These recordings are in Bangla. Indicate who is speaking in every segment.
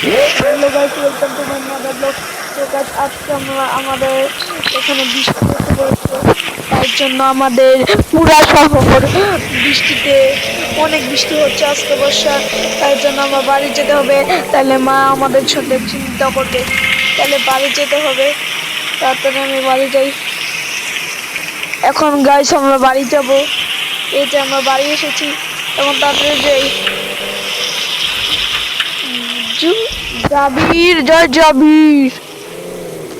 Speaker 1: Hello guys, welcome to my mother blog. তো গাইস, আজকে আমরা আমাদের এখানে বৃষ্টি হতে পড়েছে, তাই জন্য আমাদের পুরা শহর বৃষ্টিতে অনেক বৃষ্টি হচ্ছে আজকে বর্ষা। তাই জন্য আমার বাড়ি যেতে হবে, তাহলে মা আমাদের সাথে চিন্তা করবে। তাহলে বাড়ি যেতে হবে, তাড়াতাড়ি আমি বাড়ি যাই। এখন গাইস আমরা বাড়ি যাব, এই যে আমরা বাড়ি এসেছি, এখন তাড়াতাড়ি যাই। জাবির, জয় জাবির।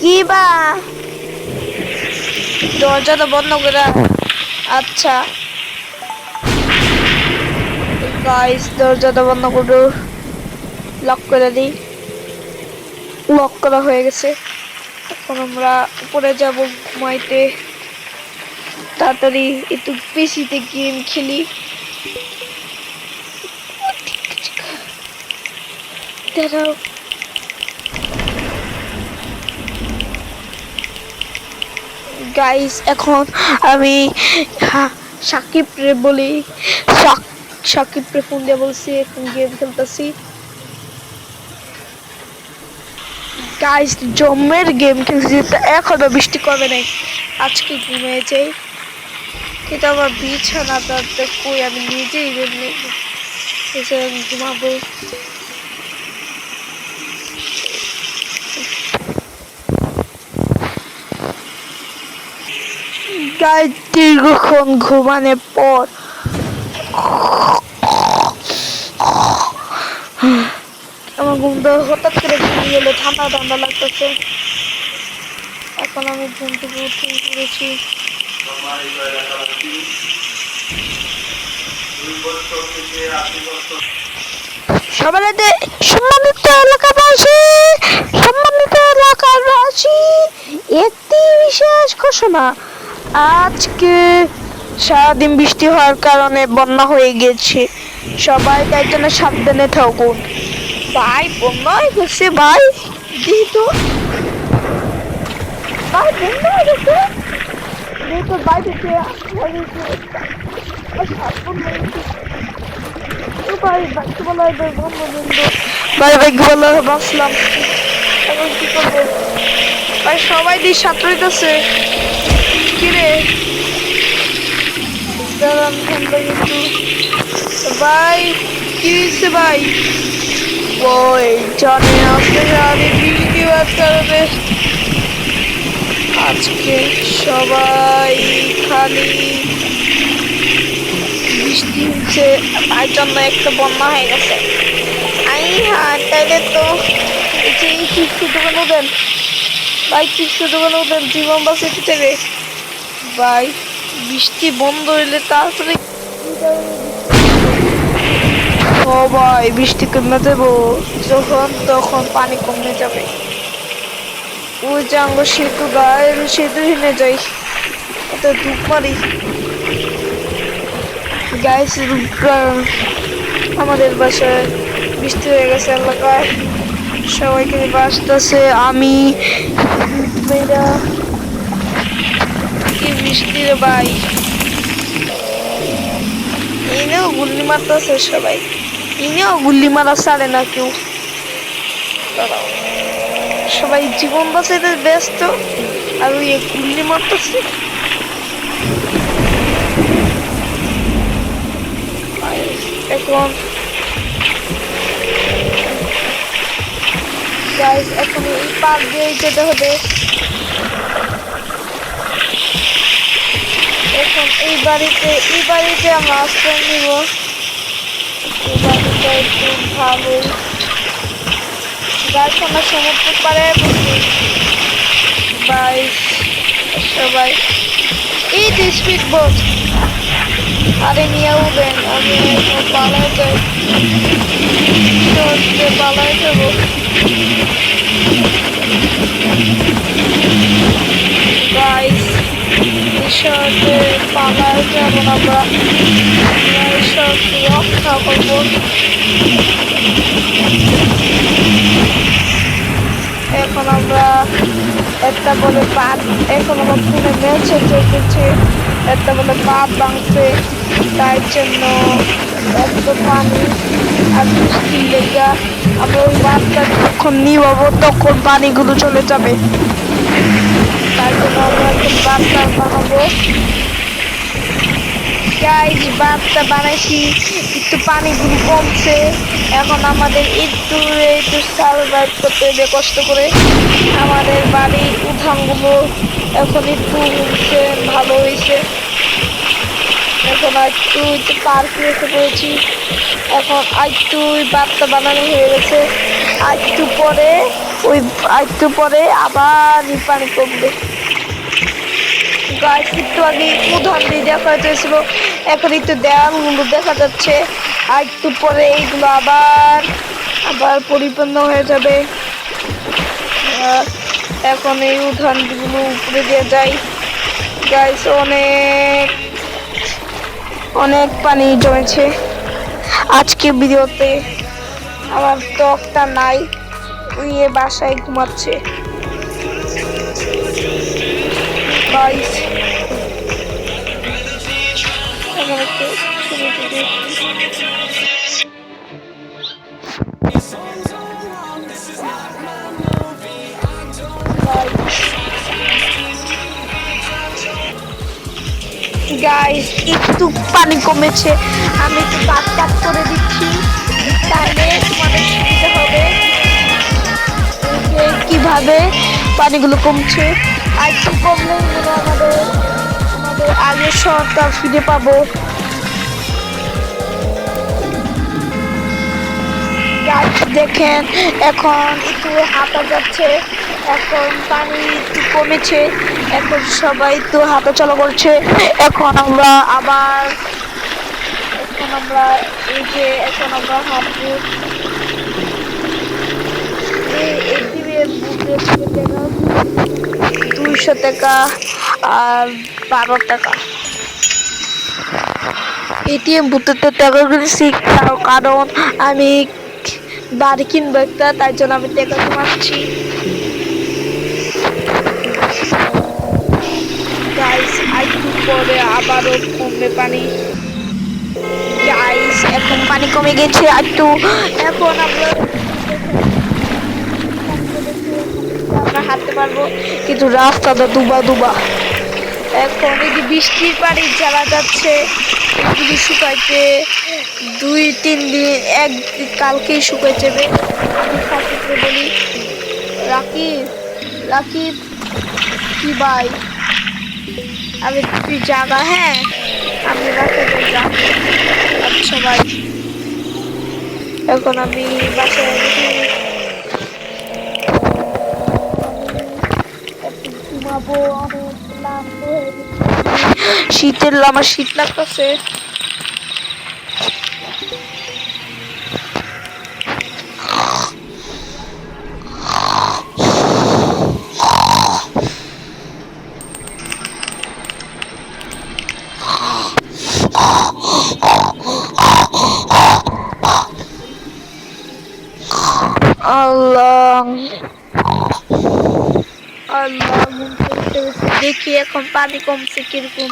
Speaker 1: কি বা দরজাটা বন্ধ করে। আচ্ছা গাইস, দরজাটা বন্ধ করো, লক করে দিই। লক করা হয়ে গেছে। এখন আমরা উপরে যাব ঘুমাইতে। তাড়াতাড়ি একটু পিসিতে গেম খেলি। দাঁড়াও, গাইস এখন আমি সাকিব রে বলি, সাকিব রে ফোন দিয়ে বলছি এখন গেম খেলতেছি। গাইস জমের গেম খেলছি, এখনো বৃষ্টি কমে নাই। আজকে ঘুমিয়ে যাই, কিন্তু আমার বিছানাটাতে কই, আমি নিজেই ঘুমাবো। গাইস দীর্ঘক্ষণ ঘুমানোর পর আমার ঘুমটা হঠাৎ করে ঘুমিয়ে গেলে ঠান্ডা ঠান্ডা লাগতেছে। এখন আমি ঘুম থেকে উঠে পড়েছি। সম্মানিত এলাকাবাসী, সম্মানিত এলাকাবাসী, একটি বিশেষ ঘোষণা। আজকে সারাদিন বৃষ্টি হওয়ার কারণে বন্যা হয়ে গেছে, সবাই তাই জন্য সাবধানে থাকুন। ভাই বন্যা হয়ে গেছে, ভাই যেহেতু ভাই বন্যা হয়ে গেছে, যেহেতু বাইরে ভাই বাইকে বলা হয় ভাই বাইকে বলা হয় বাঁচলাম। এখন কি করবো ভাই, সবাই দিয়ে সাঁতরাইতেছে। কিরে দাঁড়ান কিন্তু ভাই, কি হয়েছে ভাই? ওই জানে আসতে জানি বৃষ্টি হওয়ার কারণে আজকে সবাই খালি বৃষ্টি হচ্ছে, তাই জন্য একটা বন্যা হয়ে গেছে। তাইলে তো চিপসের দোকানে দেন ভাই, চিপসের দোকানে দেন, জীবন বাঁচাতে দেবে ভাই। বৃষ্টি বন্ধ হইলে তাড়াতাড়ি সবাই বৃষ্টি কমে দেবো, যখন তখন পানি কমে যাবে। ওই যে আমরা সেতু গায়ে সেতু হেনে যাই, এটা ধূপ মারি। গাইস আমাদের বাসায় বৃষ্টি হয়ে গেছে, এলাকায় সবাইকে বাসতেছে। আমি মেয়েরা কি বৃষ্টি রে ভাই, ইনেও গুল্লি মারতেছে সবাই, ইনেও গুল্লি মারা ছাড়ে না কেউ। সবাই জীবন বাঁচাইতে ব্যস্ত, আর ওই গুল্লি মারতেছে। এখন গাইস এখন এই পার্ক দিয়ে যেতে হবে। এখন এই বাড়িতে আমরা আশ্রয় নিব। এই বাড়িটা একটু ভালোই। গাছ আমরা সমুদ্র পাড়ে বসি গাইস, সবাই এই যে স্পিড বোট, আরে নিয়ে উঠবেন, আমি এখন পালায় যাই, পালায় যাবো। গাইস ঈশ্বরকে পালায় যাব না, আমরা ঈশ্বরকে রক্ষা করবো। এখন আমরা একটা বলে পাত, এখন আমার ফোনে মেসেজ এসেছে, একটা বলে পাত ভাঙছে, তাই জন্য এত পানি আর বৃষ্টির লেগা আমরা ওই বাচ্চার যখন নিবাবো তখন পানিগুলো চলে যাবে। তাই জন্য আমরা এখন বাঁধটা বানাবো। গাইস বাঁধটা বানাইছি, একটু পানিগুলো কমছে। এখন আমাদের একটু একটু সার্ভাইভ করতে হবে কষ্ট করে। আমাদের বাড়ির উঠানগুলো এখন একটু উঠছে, ভালো হয়েছে। এখন একটু একটু পার্কে এসে পড়েছি। এখন একটু বাঁধটা বানানো হয়ে গেছে। একটু পরে আবার পানি কমবে। গাছ একটু আগে উঠান দিয়ে দেখা যাচ্ছিল, এখন একটু দেয়ালগুলো দেখা যাচ্ছে। আর একটু পরে এইগুলো আবার পরিপূর্ণ হয়ে যাবে। এখন এই উঠানগুলো উপরে দিয়ে যায়। গাছ অনেক পানি জমেছে আজকে ভিডিওতে। আমার টকটা নাই, উইয়ে বাসায় ঘুমাচ্ছে। গাইস গাইস একটু পানি কমেছে, আমি একটু কাট করে দিচ্ছি, তাহলে তোমাদের সুবিধা হবে যে কিভাবে পানিগুলো কমছে। আর একটু কমলে আমাদের আগের শহরটা ফিরে পাবো। দেখেন এখন একটু হাঁটা যাচ্ছে, এখন পানি একটু কমেছে, এখন সবাই একটু হাঁটা চলা করছে। এখন আমরা হাঁটবো। 200 টাকা আর 12 টাকা। এটিএম বুথে টাকা কিনছি কারণ আমি বাড়ি কিনবো একটা, তাই জন্য আমি টাকা জমাচ্ছি। গাইস একটু পরে আবারও কমবে পানি। গাইস এখন পানি কমে গেছে একটু। এখন আমরা হাঁটতে পারবো, কিন্তু রাস্তাটা দুবা। এখন এই যে বৃষ্টির পানি জ্বালা যাচ্ছে, এগুলি শুকাইতে 2-3 দিন, কালকেই শুকাই যাবে। আমি সাকিবকে বলি, রাকিব কি ভাই, আমি তুই জাগা, হ্যাঁ আমি রাকিবের যাব। আচ্ছা ভাই, এখন আমি বাসায় ঘুমাবো। অনেক ক্লান্ত হয়ে গেছে, আমার শীত লাগতেছে। আল্লাহ দেখি এখন পানি কমছে কিরকম।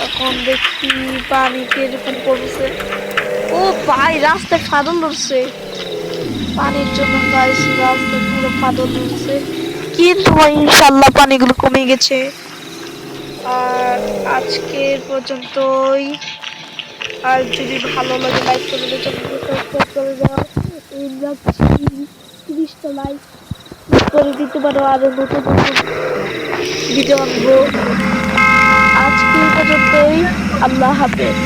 Speaker 1: এখন দেখি পানি কিরকম কমছে। ও ভাই রাস্তায় ফাটল ধরছে পানির জন্য। গাইস রাস্তায় পুরো ফাটল ধরছে, কিন্তু ইনশাল্লাহ পানিগুলো কমে গেছে। আর আজকের পর্যন্তই। আর যদি ভালো লাগে লাইক করে দিলে সাবস্ক্রাইব করে দাও। 30টা লাইক করে দিতে পারো, আরো নতুন ভিডিও আনবো। আজকের পর্যন্তই, আল্লাহ হাফেজ।